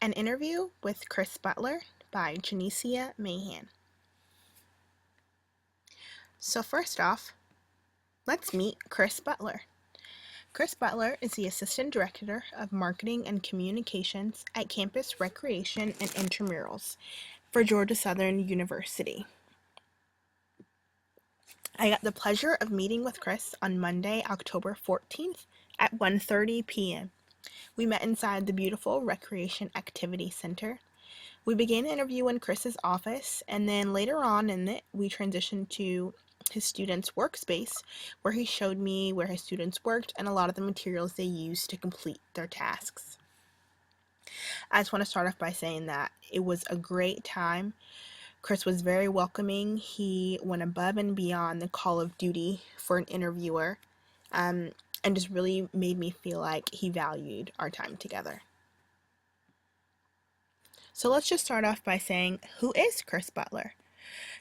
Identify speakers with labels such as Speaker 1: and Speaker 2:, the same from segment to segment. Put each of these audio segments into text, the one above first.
Speaker 1: An interview with Chris Butler by Jonecia Mahan. So first off, let's meet Chris Butler. Chris Butler is the Assistant Director of Marketing and Communications at Campus Recreation and Intramurals for Georgia Southern University. I got the pleasure of meeting with Chris on Monday, October 14th at 1:30 p.m. We met inside the beautiful Recreation Activity Center. We began the interview in Chris's office, and then later on in it, we transitioned to his students' workspace, where he showed me where his students worked and a lot of the materials they used to complete their tasks. I just want to start off by saying that it was a great time. Chris was very welcoming. He went above and beyond the call of duty for an interviewer, and just really made me feel like he valued our time together. So let's just start off by saying, who is Chris Butler?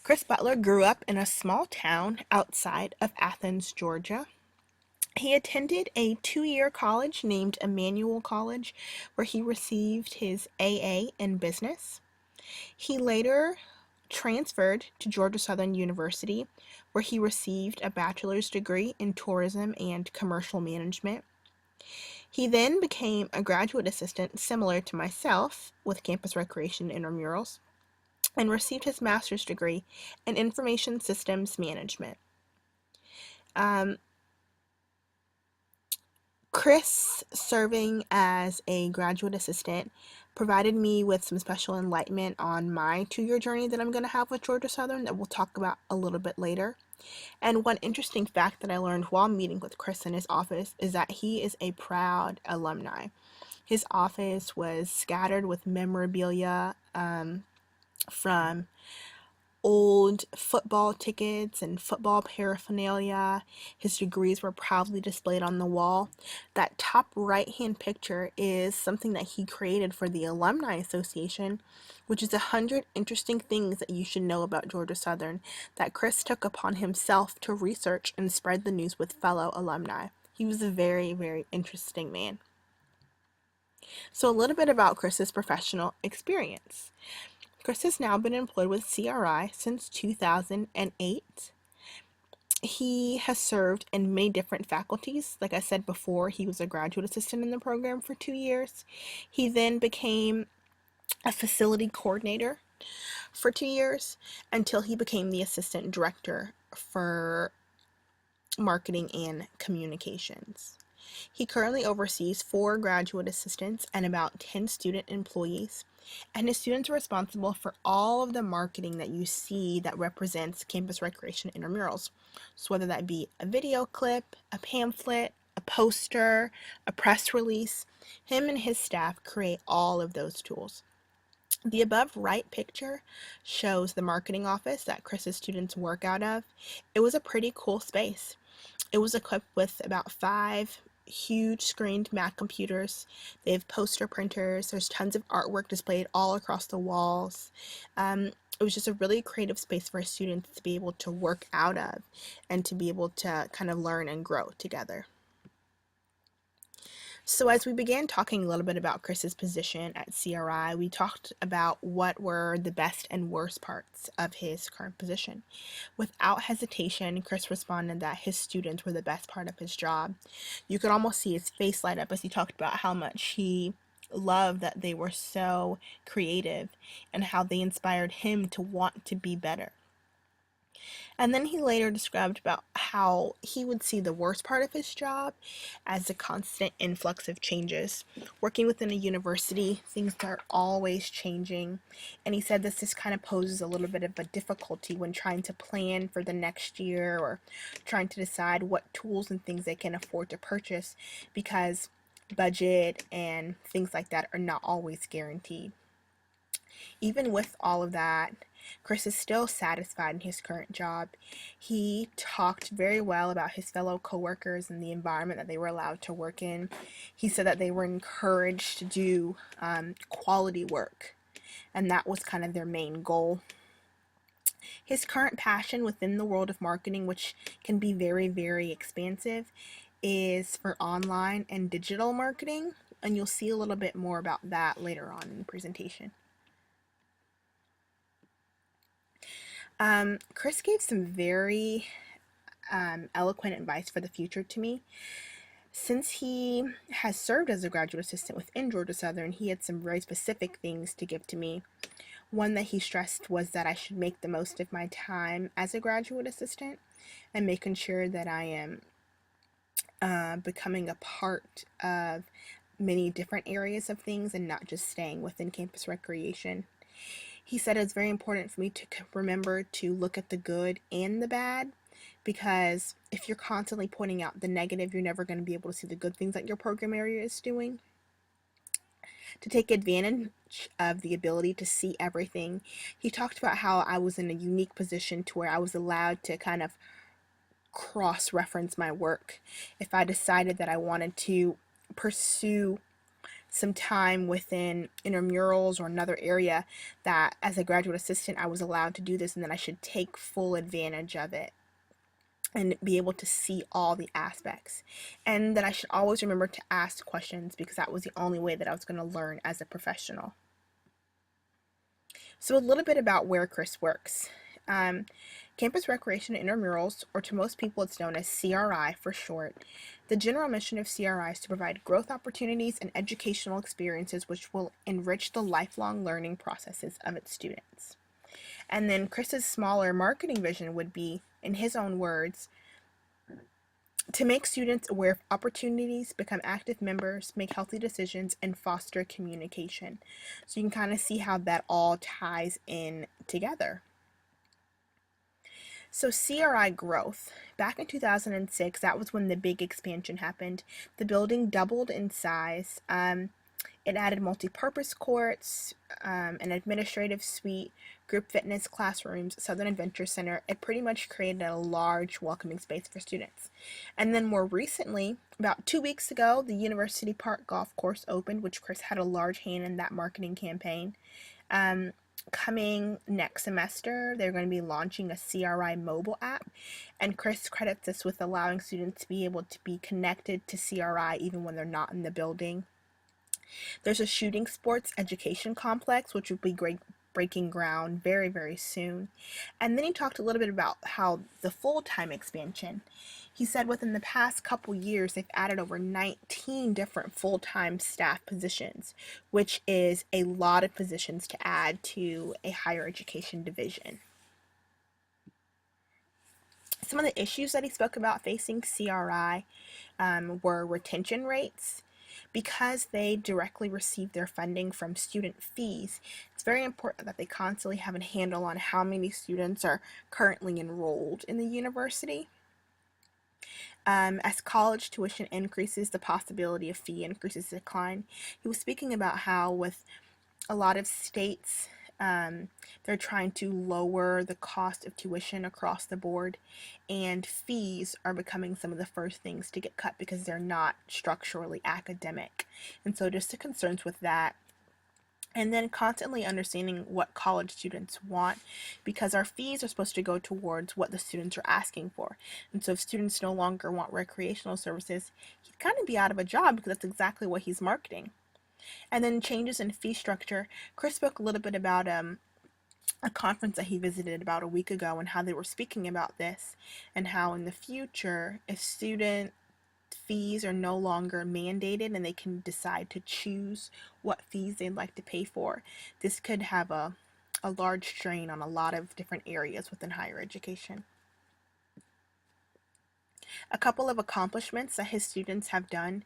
Speaker 1: Chris Butler grew up in a small town outside of Athens, Georgia. He attended a 2-year college named Emmanuel College, where he received his AA in business. He later transferred to Georgia Southern University, where he received a bachelor's degree in tourism and commercial management. He then became a graduate assistant similar to myself with Campus Recreation Intramurals and received his master's degree in information systems management. Chris, serving as a graduate assistant, provided me with some special enlightenment on my 2-year journey that I'm going to have with Georgia Southern that we'll talk about a little bit later. And one interesting fact that I learned while meeting with Chris in his office is that he is a proud alumni. His office was scattered with memorabilia from old football tickets and football paraphernalia. His degrees were proudly displayed on the wall. That top right-hand picture is something that he created for the Alumni Association, which is 100 interesting things that you should know about Georgia Southern that Chris took upon himself to research and spread the news with fellow alumni. He was a very, very interesting man. So a little bit about Chris's professional experience. Chris has now been employed with CRI since 2008. He has served in many different faculties. Like I said before, he was a graduate assistant in the program for 2 years. He then became a facility coordinator for 2 years until he became the assistant director for marketing and communications. He currently oversees 4 graduate assistants and about 10 student employees, and his students are responsible for all of the marketing that you see that represents Campus Recreation Intramurals. So whether that be a video clip, a pamphlet, a poster, a press release, him and his staff create all of those tools. The above right picture shows the marketing office that Chris's students work out of. It was a pretty cool space. It was equipped with about 5 huge screened Mac computers. They have poster printers. There's tons of artwork displayed all across the walls. It was just a really creative space for students to be able to work out of and to be able to kind of learn and grow together. So as we began talking a little bit about Chris's position at CRI, we talked about what were the best and worst parts of his current position. Without hesitation, Chris responded that his students were the best part of his job. You could almost see his face light up as he talked about how much he loved that they were so creative and how they inspired him to want to be better. And then he later described about how he would see the worst part of his job as the constant influx of changes. Working within a university, things are always changing. And he said this just kind of poses a little bit of a difficulty when trying to plan for the next year or trying to decide what tools and things they can afford to purchase because budget and things like that are not always guaranteed. Even with all of that, Chris is still satisfied in his current job. He talked very well about his fellow coworkers and the environment that they were allowed to work in. He said that they were encouraged to do quality work, and that was kind of their main goal. His current passion within the world of marketing, which can be very, very expansive, is for online and digital marketing, and you'll see a little bit more about that later on in the presentation. Chris gave some very eloquent advice for the future to me. Since he has served as a graduate assistant within Georgia Southern, he had some very specific things to give to me. One that he stressed was that I should make the most of my time as a graduate assistant and making sure that I am becoming a part of many different areas of things and not just staying within campus recreation. He said it's very important for me to remember to look at the good and the bad, because if you're constantly pointing out the negative, you're never going to be able to see the good things that your program area is doing. To take advantage of the ability to see everything, he talked about how I was in a unique position to where I was allowed to kind of cross-reference my work. If I decided that I wanted to pursue some time within intramurals or another area, that as a graduate assistant I was allowed to do this, and that I should take full advantage of it and be able to see all the aspects, and that I should always remember to ask questions because that was the only way that I was going to learn as a professional. So a little bit about where Chris works. Campus Recreation and Intramurals, or to most people it's known as CRI for short. The general mission of CRI is to provide growth opportunities and educational experiences which will enrich the lifelong learning processes of its students. And then Chris's smaller marketing vision would be, in his own words, to make students aware of opportunities, become active members, make healthy decisions, and foster communication. So you can kind of see how that all ties in together. So CRI growth. Back in 2006, that was when the big expansion happened. The building doubled in size. It added multi-purpose courts, an administrative suite, group fitness, classrooms, Southern Adventure Center. It pretty much created a large welcoming space for students. And then more recently, about 2 weeks ago, the University Park Golf Course opened, which Chris had a large hand in that marketing campaign. Coming next semester, they're going to be launching a CRI mobile app, and Chris credits this with allowing students to be able to be connected to CRI even when they're not in the building. There's a shooting sports education complex, which will be breaking ground very, very soon. And then he talked a little bit about how the full-time expansion. He said within the past couple years, they've added over 19 different full-time staff positions, which is a lot of positions to add to a higher education division. Some of the issues that he spoke about facing CRI were retention rates. Because they directly receive their funding from student fees, it's very important that they constantly have a handle on how many students are currently enrolled in the university. As college tuition increases, the possibility of fee increases decline. He was speaking about how with a lot of states, they're trying to lower the cost of tuition across the board, and fees are becoming some of the first things to get cut because they're not structurally academic. And so just the concerns with that. And then constantly understanding what college students want, because our fees are supposed to go towards what the students are asking for. And so if students no longer want recreational services, he'd kind of be out of a job because that's exactly what he's marketing. And then changes in fee structure. Chris spoke a little bit about a conference that he visited about a week ago and how they were speaking about this, and how in the future, if student fees are no longer mandated and they can decide to choose what fees they'd like to pay for, this could have a large strain on a lot of different areas within higher education. A couple of accomplishments that his students have done.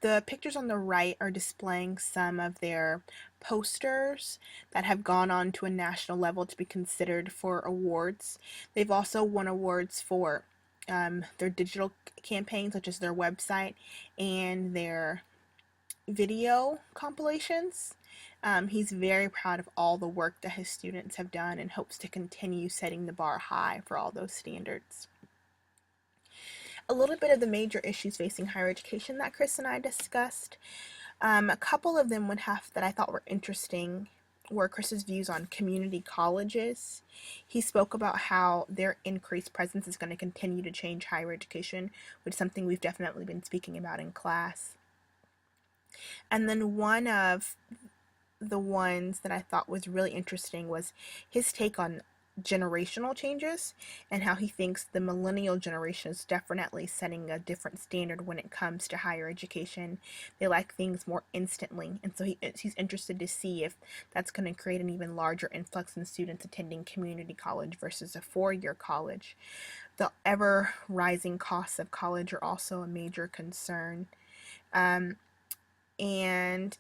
Speaker 1: The pictures on the right are displaying some of their posters that have gone on to a national level to be considered for awards. They've also won awards for their digital campaigns, such as their website and their video compilations. He's very proud of all the work that his students have done and hopes to continue setting the bar high for all those standards. A little bit of the major issues facing higher education that Chris and I discussed. A couple of them that I thought were interesting were Chris's views on community colleges. He spoke about how their increased presence is going to continue to change higher education, which is something we've definitely been speaking about in class. And then one of the ones that I thought was really interesting was his take on generational changes and how he thinks the millennial generation is definitely setting a different standard when it comes to higher education. They like things more instantly, and so he's interested to see if that's going to create an even larger influx in students attending community college versus a four-year college. The ever rising costs of college are also a major concern. Um, and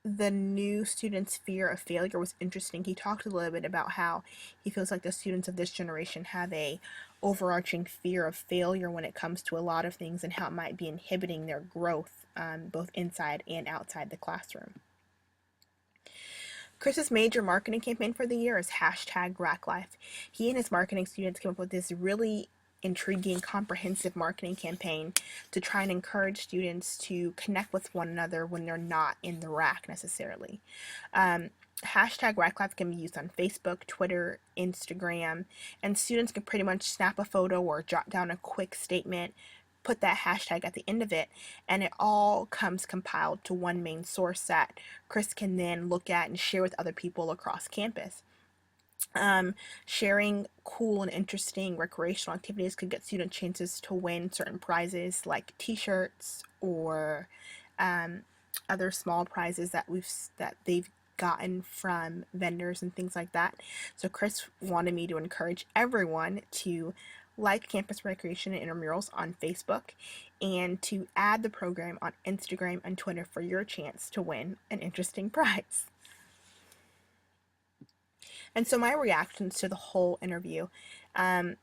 Speaker 1: the new student's fear of failure was interesting. He talked a little bit about how he feels like the students of this generation have a overarching fear of failure when it comes to a lot of things and how it might be inhibiting their growth, both inside and outside the classroom. Chris's major marketing campaign for the year is hashtag RackLife. He and his marketing students came up with this really intriguing, comprehensive marketing campaign to try and encourage students to connect with one another when they're not in the rack necessarily. Um, Hashtag RackLife can be used on Facebook, Twitter, Instagram, and students can pretty much snap a photo or jot down a quick statement, put that hashtag at the end of it, and it all comes compiled to one main source that Chris can then look at and share with other people across campus. Sharing cool and interesting recreational activities could get student chances to win certain prizes like T-shirts or um, other small prizes that they've gotten from vendors and things like that. So Chris wanted me to encourage everyone to like Campus Recreation and Intramurals on Facebook and to add the program on Instagram and Twitter for your chance to win an interesting prize. And so my reactions to the whole interview, um,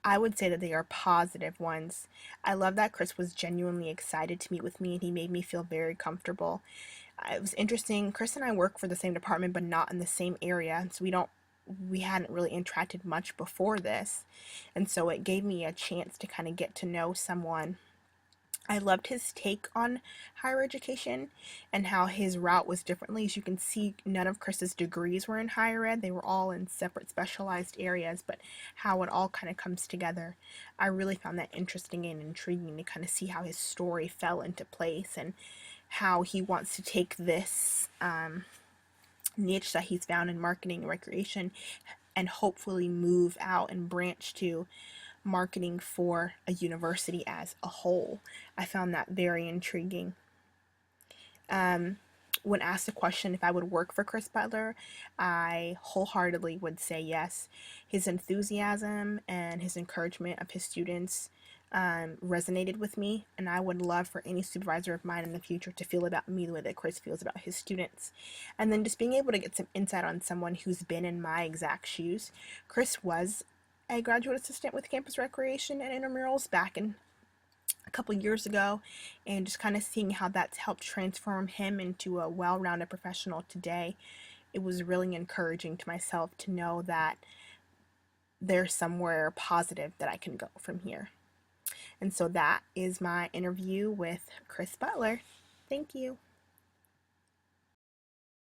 Speaker 1: I would say that they are positive ones. I love that Chris was genuinely excited to meet with me and he made me feel very comfortable. It was interesting. Chris and I work for the same department but not in the same area, so we hadn't really interacted much before this. And so it gave me a chance to kind of get to know someone. I loved his take on higher education and how his route was differently. As you can see, none of Chris's degrees were in higher ed. They were all in separate specialized areas, but how it all kind of comes together. I really found that interesting and intriguing to kind of see how his story fell into place and how he wants to take this niche that he's found in marketing and recreation and hopefully move out and branch to marketing for a university as a whole. I found that very intriguing. Um, when asked the question if I would work for Chris Butler, I wholeheartedly would say yes. His enthusiasm and his encouragement of his students resonated with me, and I would love for any supervisor of mine in the future to feel about me the way that Chris feels about his students. And then just being able to get some insight on someone who's been in my exact shoes. Chris was a graduate assistant with Campus Recreation and Intramurals back in a couple years ago, and just kind of seeing how that's helped transform him into a well-rounded professional today. It was really encouraging to myself to know that there's somewhere positive that I can go from here. And so that is my interview with Chris Butler. Thank you.